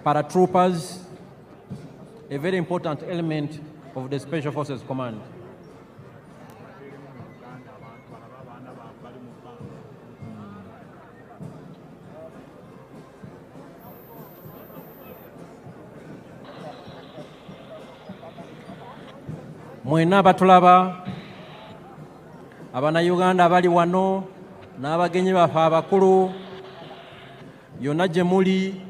paratroopers, a very important element of the Special Forces Command. Mwena abatulaba, Abannayuganda abali wano n'abagenyi baffe abakulu, yonna gye muli,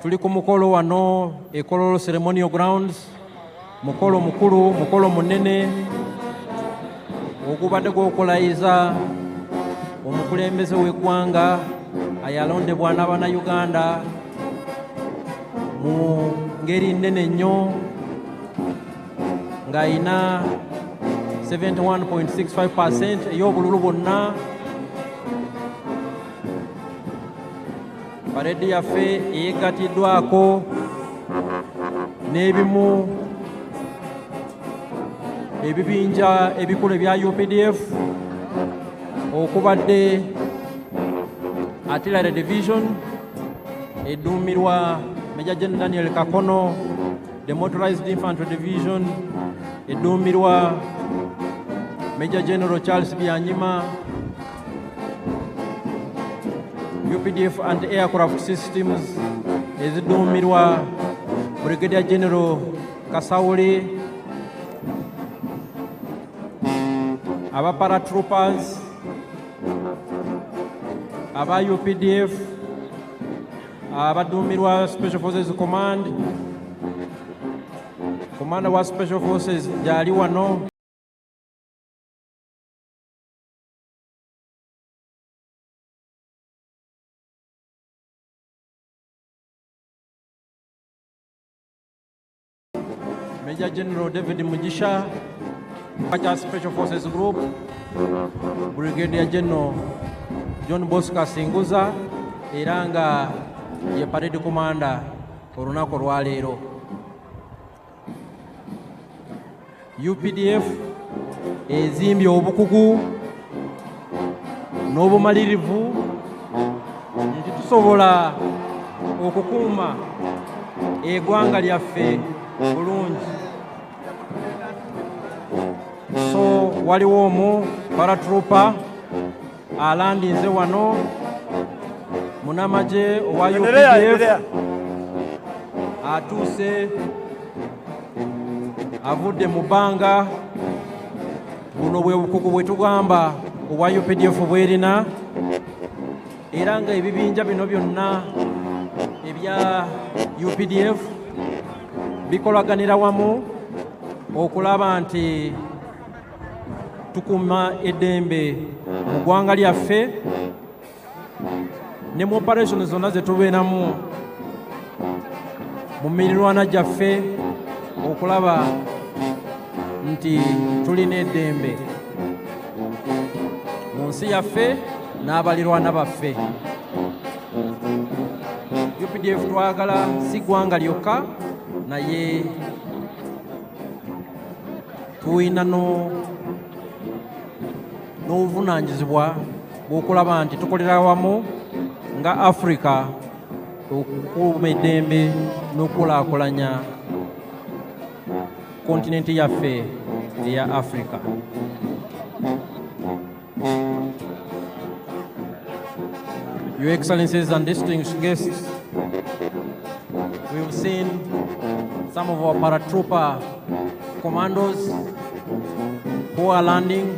tuli ku mukolo wano e Kololo Ceremonial Grounds, mukolo mukulu, mukolo munene ogubadde gw'okulayiza omukulembeze w'eggwanga ayalondebwa n'Abannayuganda mu ngeri nnene nnyo ng'ayina 71.65% ey'obululu bwonna. Paredi yaffe eyeggatiddwako n'ebimu ebibinja ebikulu ebya UPDF okubadde Artillery Division edduumirwa Major General Daniel Kakono, the Motorized Infantry Division edduumirwa Major General Charles Byanyima, UPDF anti-aircraft systems ezidduumirwa Brigadier General Kasawuli, aba Paratroopers, aba UPDF, abadduumirwa Special Forces Command, Commander wa Special Forces gyali wano. Major General David Mugisha, Special Forces Group, Brigadier General John Bosco Singuza, era nga ye Parade Commander olunaku olwaleero. UPDF ezimbye obukugu n'obumalirivu nti tusobola okukuuma eggwanga lyaffe bulungi. So waliwo omu paratrooper alandinze wano, munamaje owa UPDF atuuse avudde mu bbanga. Buno bwe bukugu bwe tugamba obwa UPDF bwerina, era nga ebibinja bino byonna ebya UPDF bikolaganira wamu okulaba nti tukuuma eddembe mu ggwanga lyaffe ne mu operation zonna ze tubeeramu mu mirirwana gyaffe okulaba nti tulina eddembe mu nsi yaffe n'abalirwana baffe. UPDF twagala si ggwanga lyokka, naye tulina n'obuvunaanyizibwa bw'okulaba nti tukolera wamu nga Africa okukuuma eddembe n'okulaakulanya kontinenti yaffe eya Africa. Your Excellencies and distinguished guests, we've seen some of our paratrooper commandos who are landing.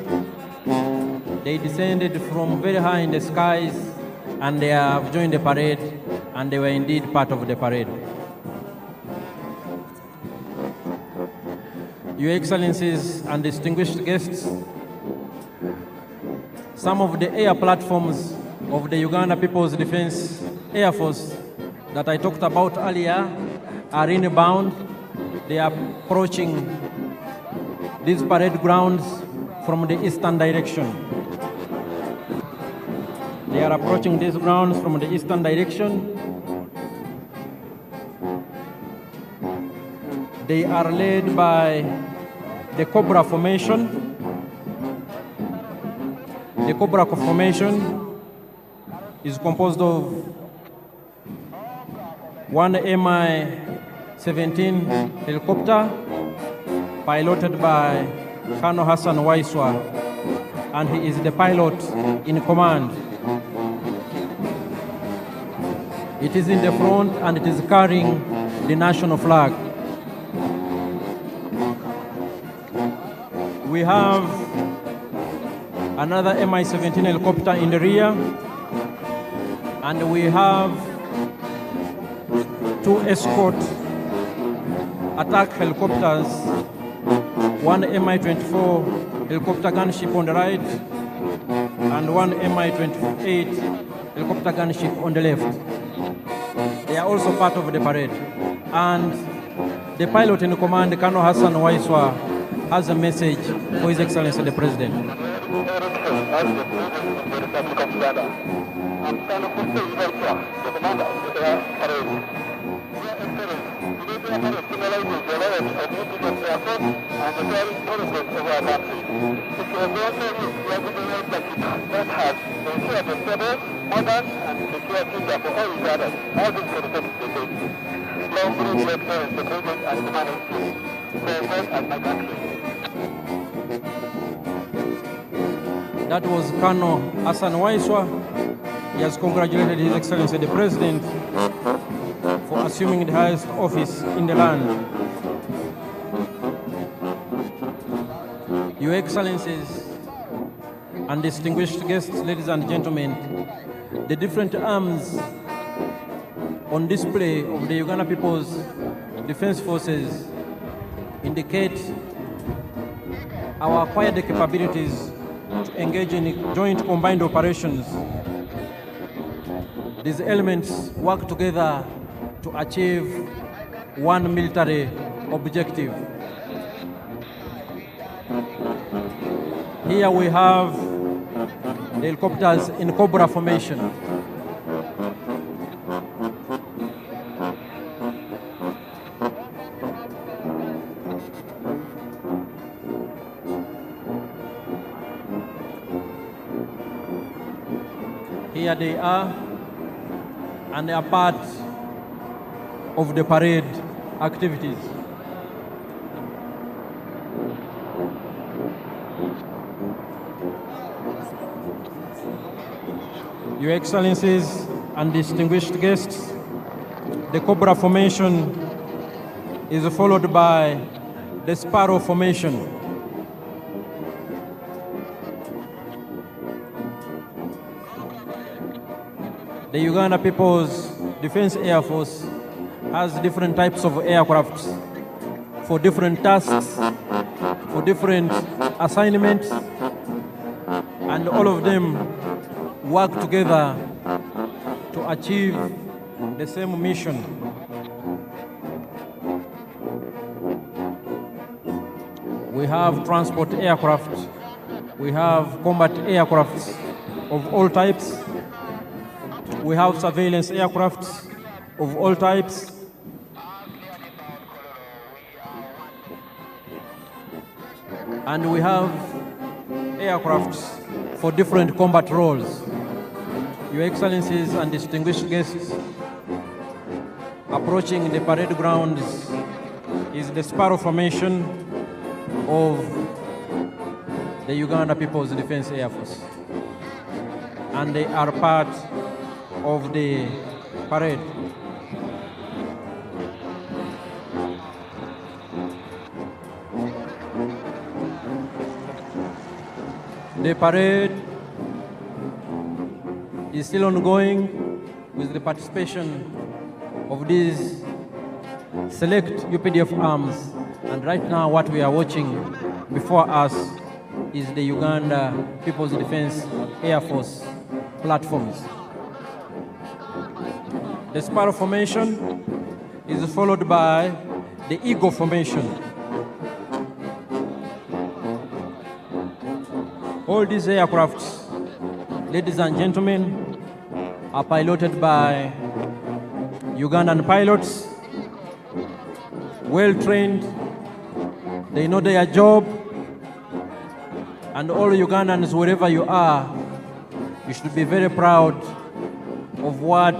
They descended from very high in the skies and they have joined the parade, and they were indeed part of the parade. Your Excellencies and distinguished guests, some of the air platforms of the Uganda People's Defense Air Force that I talked about earlier are inbound. They are approaching these parade grounds from the eastern direction. They are approaching these grounds from the eastern direction. They are led by the Cobra Formation. The Cobra Formation is composed of one Mi-17 helicopter piloted by Colonel Hassan Waiswa, and he is the pilot in command. It is in the front and it is carrying the national flag. We have another Mi-17 helicopter in the rear, and we have two escort attack helicopters, one Mi-24 helicopter gunship on the right and one Mi-28 helicopter gunship on the left. They are also part of the parade. And the pilot in command, Colonel Hassan Waiswa, has a message for His Excellency the President. That was Colonel Hassan Waiswa. He has congratulated His Excellency the President for assuming the highest office in the land. Your Excellencies and distinguished guests, ladies and gentlemen, the different arms on display of the Uganda People's Defense Forces indicate our acquired capabilities to engage in joint combined operations. These elements work together to achieve one military objective. Here we have the helicopters in Cobra formation. Here they are, and they are part of the parade activities. Your Excellencies and distinguished guests, the Cobra formation is followed by the Sparrow formation. The Uganda People's Defense Air Force has different types of aircrafts for different tasks, for different assignments, and all of them work together to achieve the same mission. We have transport aircraft, we have combat aircrafts of all types, we have surveillance aircrafts of all types, and we have aircrafts for different combat roles. Your Excellencies and distinguished guests, approaching the parade grounds is the Sparrow formation of the Uganda People's Defense Air Force, and they are part of the parade. The parade is still ongoing with the participation of these select UPDF arms, and right now what we are watching before us is the Uganda People's Defense Air Force platforms. The Sparrow formation is followed by the Eagle formation. All these aircrafts, ladies and gentlemen, are piloted by Ugandan pilots, well trained, they know their job, and all Ugandans, wherever you are, you should be very proud of what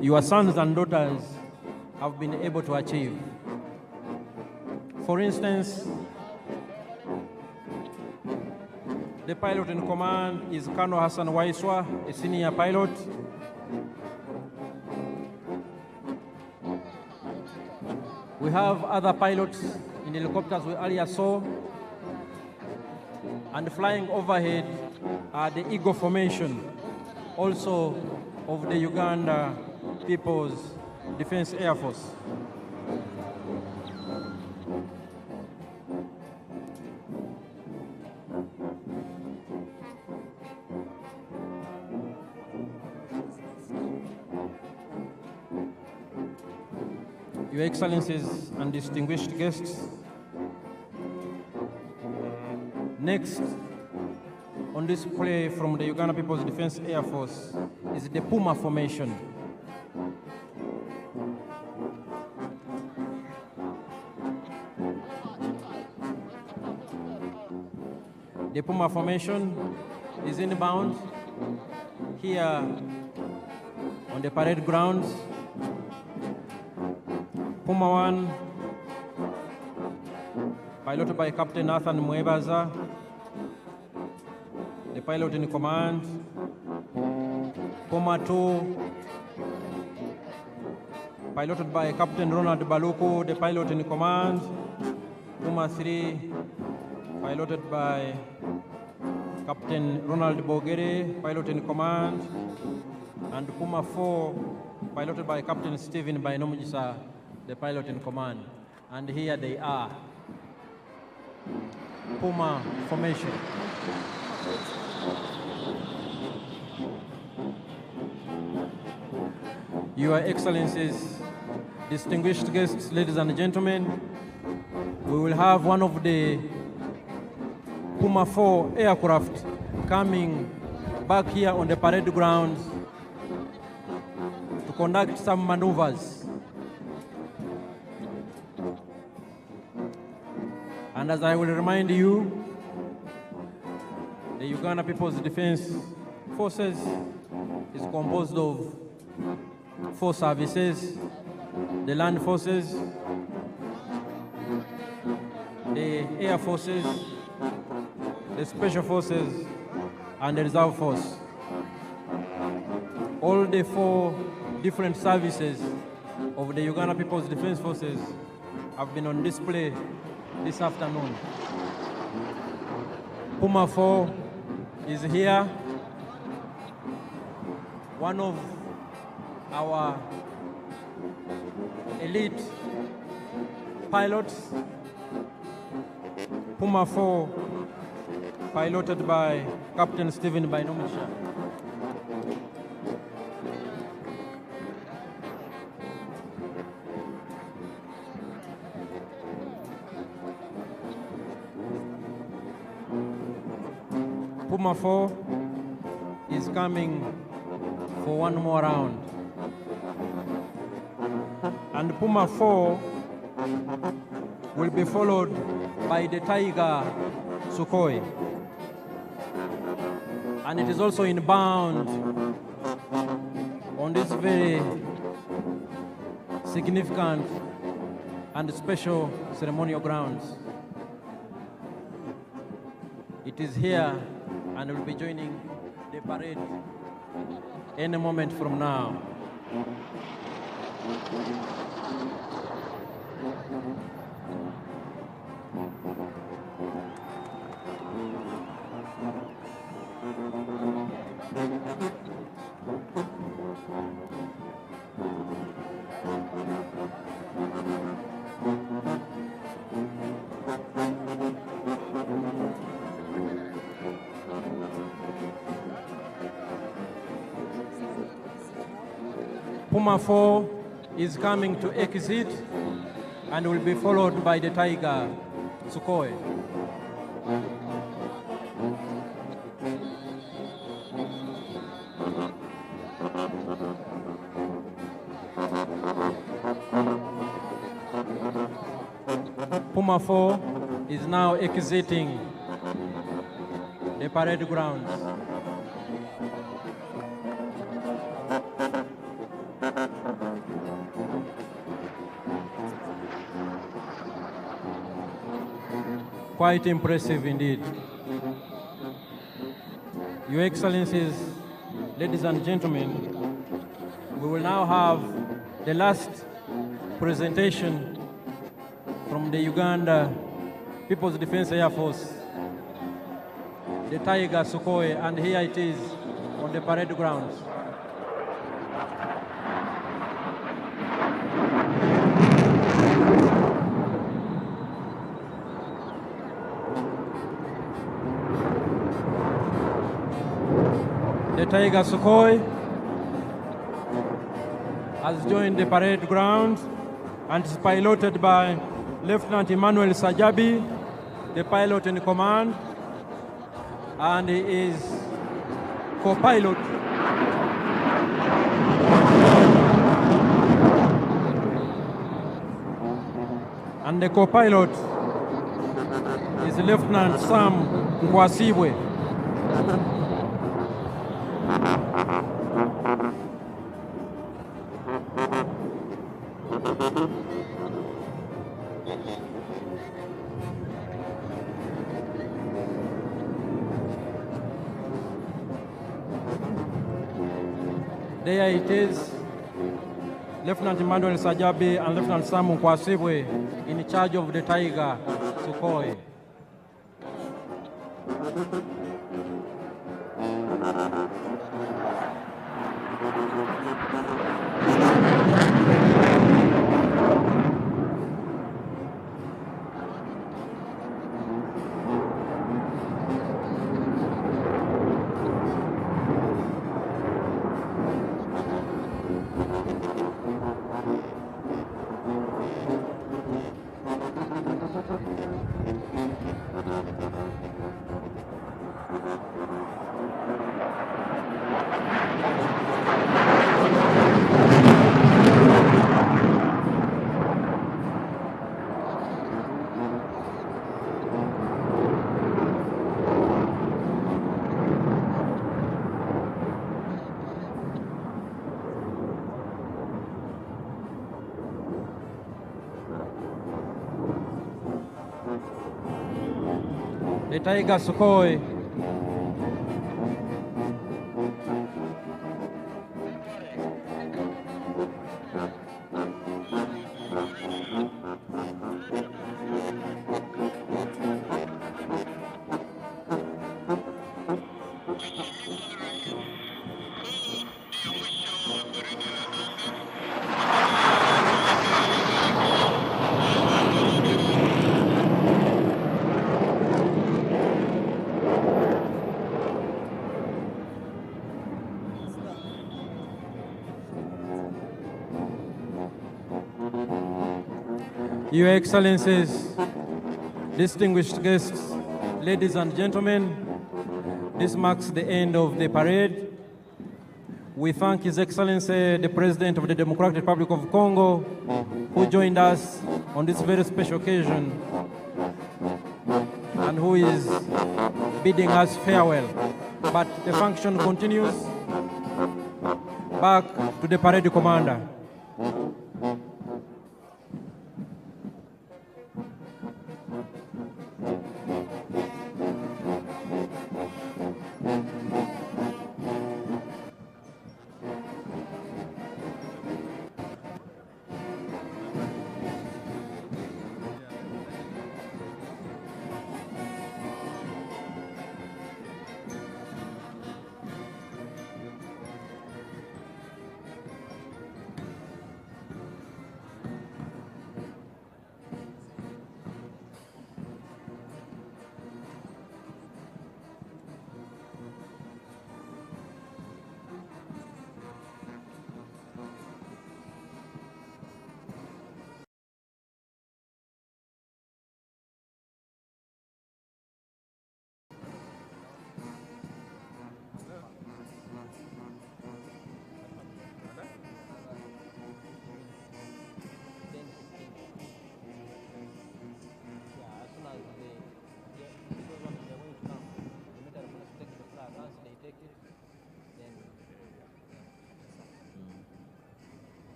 your sons and daughters have been able to achieve. For instance, the pilot in command is Colonel Hassan Waiswa, a senior pilot. We have other pilots in helicopters we earlier saw, and flying overhead are the Eagle Formation, also of the Uganda People's Defense Air Force. Your Excellencies and distinguished guests, next on display from the Uganda People's Defense Air Force is the Puma Formation. The Puma Formation is inbound here on the parade grounds. Puma 1, piloted by Captain Nathan Mwebaza, the pilot in command. Puma 2, piloted by Captain Ronald Baluku, the pilot in command. Puma 3, piloted by Captain Ronald Bogere, pilot in command. And Puma 4, piloted by Captain Stephen Bainomujisa, the pilot in command. And here they are. Puma Formation. Your Excellencies, distinguished guests, ladies and gentlemen, we will have one of the Puma 4 aircraft coming back here on the parade grounds to conduct some maneuvers. And as I will remind you, the Uganda People's Defense Forces is composed of 4 services: the Land Forces, the Air Forces, the Special Forces, and the Reserve Force. All the 4 different services of the Uganda People's Defense Forces have been on display this afternoon. Puma 4 is here, one of our elite pilots. Puma 4, piloted by Captain Stephen Bainomujisa. Puma 4 is coming for one more round. And Puma 4 will be followed by the Tiger Sukhoi. And it is also inbound on this very significant and special ceremonial grounds. It is here and will be joining the parade any moment from now. Puma 4 is coming to exit and will be followed by the Tiger Sukhoi. Puma 4 is now exiting the parade grounds. quite impressive indeed. Your Excellencies, ladies and gentlemen, we will now have the last presentation from the Uganda People's Defense Air Force, the Tiger Sukhoi, and here it is on the parade grounds. The Tiger Sukhoi has joined the parade ground and is piloted by Lieutenant Emmanuel Sajabi, the pilot in command, and he is co-pilot and the co-pilot is Lieutenant Sam Nkwasibwe. There it is, Lieutenant Emmanuel Sajabi and Lieutenant Sam Nkwasibwe in charge of the Tiger Sukhoi. The Tiger Sukhoi Your Excellencies, distinguished guests, ladies and gentlemen, this marks the end of the parade. We thank His Excellency, the President of the Democratic Republic of Congo, who joined us on this very special occasion and who is bidding us farewell. But the function continues. Back to the parade commander.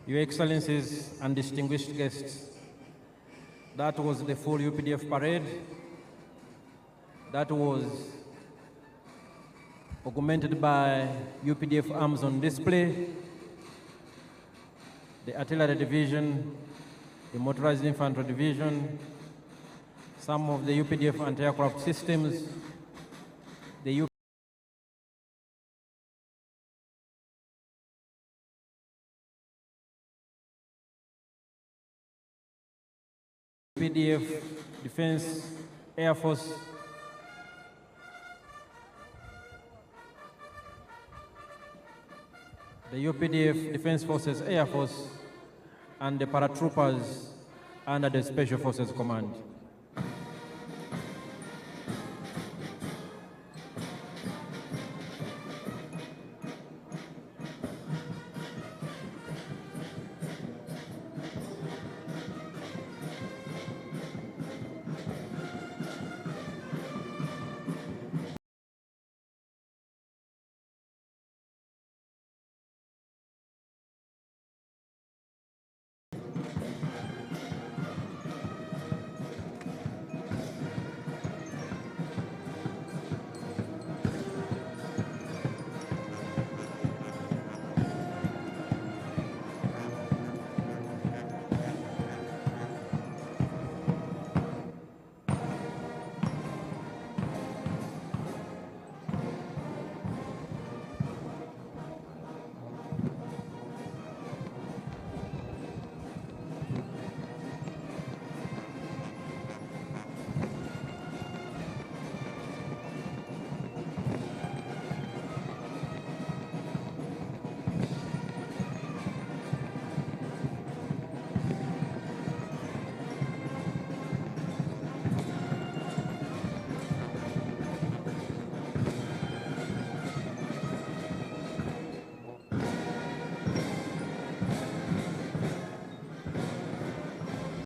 Your Excellencies and distinguished guests, That was the full UPDF parade. That was augmented by UPDF arms on display, the artillery division, the motorized infantry division, some of the UPDF anti-aircraft systems, the UPDF Defense Air Force, the UPDF Defense Forces Air Force, and the Paratroopers under the Special Forces Command.